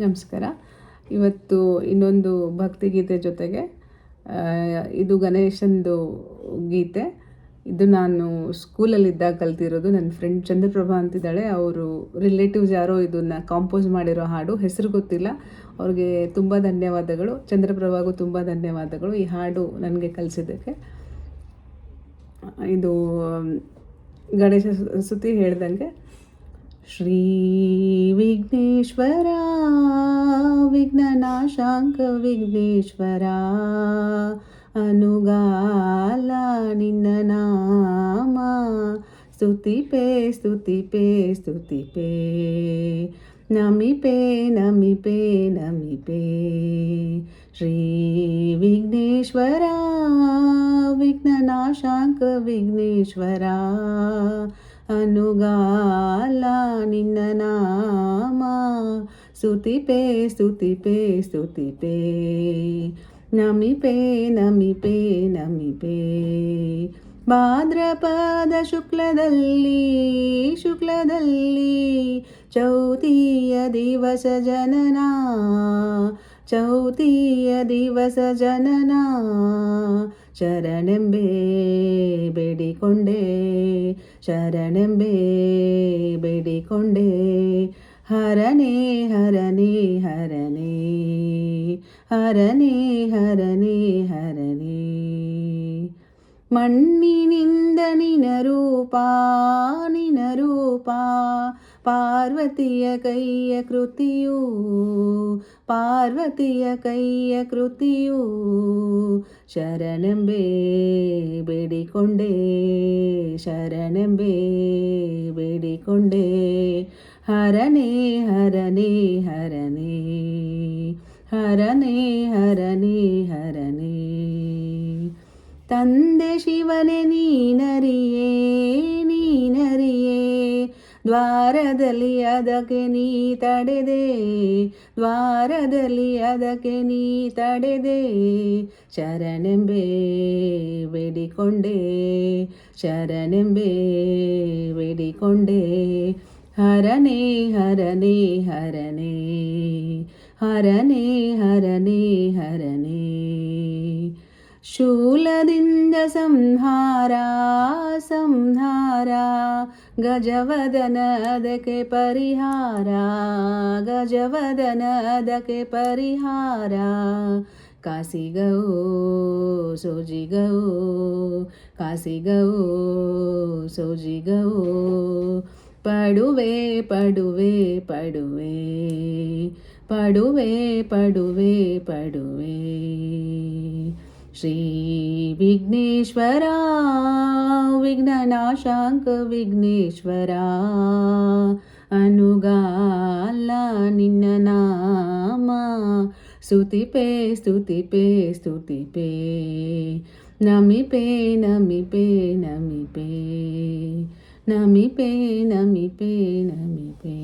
ನಮಸ್ಕಾರ. ಇವತ್ತು ಇನ್ನೊಂದು ಭಕ್ತಿಗೀತೆ ಜೊತೆಗೆ ಇದು ಗಣೇಶಂದು ಗೀತೆ. ಇದು ನಾನು ಸ್ಕೂಲಲ್ಲಿದ್ದಾಗ ಕಲ್ತಿರೋದು. ನನ್ನ ಫ್ರೆಂಡ್ ಚಂದ್ರಪ್ರಭಾ ಅಂತಿದ್ದಾಳೆ, ಅವರು ರಿಲೇಟಿವ್ಸ್ ಯಾರೋ ಇದನ್ನು ಕಾಂಪೋಸ್ ಮಾಡಿರೋ ಹಾಡು. ಹೆಸರು ಗೊತ್ತಿಲ್ಲ. ಅವ್ರಿಗೆ ತುಂಬ ಧನ್ಯವಾದಗಳು. ಚಂದ್ರಪ್ರಭಾಗೂ ತುಂಬ ಧನ್ಯವಾದಗಳು ಈ ಹಾಡು ನನಗೆ ಕಲಿಸಿದ್ದಕ್ಕೆ. ಇದು ಗಣೇಶ ಸ್ತುತಿ ಹೇಳ್ದಂಗೆ, ಶ್ರೀ ವಿಘ್ನೇಶ್ವರ ವಿಘ್ನನಾಶಾಂಕ ವಿಘ್ನೇಶ್ವರ, ಅನುಗಾಲ ನಿನ್ನ ನಾಮ, ಸ್ತುತಿಪೇ ಸ್ತುತಿಪೇ ಸ್ತುತಿಪೇ, ನಮಿಪೇ ನಮಿಪೇ ನಮಿಪೇ. ಶ್ರೀ ವಿಘ್ನೇಶ್ವರ ವಿಘ್ನನಾಶಾಂಕ ವಿಘ್ನೇಶ್ವರ, ಅನುಗಾಲ ನಿನ್ನ ನಾಮ, ಸ್ತುತಿಪೇ ಸ್ತುತಿಪೇ ಸ್ತುತಿಪೇ, ನಮಿಪೇ ನಮಿಪೇ ನಮಿಪೇ. ಭಾದ್ರಪದ ಶುಕ್ಲದಲ್ಲಿ ಚೌತಿಯ ದಿವಸ ಜನನ, ಚೌತಿಯ ದಿವಸ ಜನನ, ಶರಣೆಂಬೆ ಬೇಡಿಕೊಂಡೆ, ಶರಣೆಂಬೆ ಬೇಡಿಕೊಂಡೆ, ಹರನೇ ಹರನೇ ಹರನೇ, ಹರನೇ ಹರನೇ ಹರನೇ. ಮಣ್ಣಿನಿಂದ ನಿನ ರೂಪ, ನಿನ ರೂಪ, ಪಾರ್ವತಿಯ ಕೈಯ ಕೃತಿಯು, ಪಾರ್ವತಿಯ ಕೈಯ ಕೃತಿಯು, ಶರಣೆಂಬೆ ಬೇಡಿಕೊಂಡೆ, ಶರಣೆಂಬೆ ಬೇಡಿಕೊಂಡೆ, ಹರನೇ ಹರನೇ ಹರನೇ, ಹರನೇ ಹರನೇ ಹರನೇ. ತಂದೆ ಶಿವನೇ ನೀನರಿಯೇ, ನೀನರಿಯೇ, ದ್ವಾರದಲ್ಲಿ ಅದಕ್ಕೆ ನೀ ತಡೆದೆ, ದ್ವಾರದಲ್ಲಿ ಅದಕ್ಕೆ ನೀ ತಡೆದೆ, ಶರಣೆಂಬೆ ಬೇಡಿಕೊಂಡೆ, ಶರಣೆಂಬೆ ಬೇಡಿಕೊಂಡೆ, ಹರನೇ ಹರನೇ ಹರನೇ, ಹರನೇ ಹರನೇ ಹರನೇ. ಶೂಲದಿಂದ ಸಂಹಾರ ಸಂಹಾರ, ಗಜವದನ ಅದಕ್ಕೆ ಪರಿಹಾರ, ಗಜವದನ ಅದಕ್ಕೆ ಪರಿಹಾರ, ಕಾಸಿಗವೋ ಸೋಜಿಗವೋ, ಕಾಸಿಗವೋ ಸೋಜಿಗವೋ, ಪಡುವೆ ಪಡುವೆ ಪಡುವೆ, ಪಡುವೆ ಪಡುವೆ ಪಡುವೆ. ಶ್ರೀ ವಿಘ್ನೇಶ್ವರ ವಿಘ್ನನಾಶಾಂಕ ವಿಘ್ನೇಶ್ವರ, ಅನುಗಾಲ ನಿನ್ನ ನಾಮ, ಸ್ತುತಿಪೇ ಸ್ತುತಿಪೇ ಸ್ತುತಿಪೇ, ನಮಿಪೇ ನಮಿಪೇ ನಮಿಪೇ, ನಮಿಪೇ ನಮಿಪೇ ನಮಿಪೇ.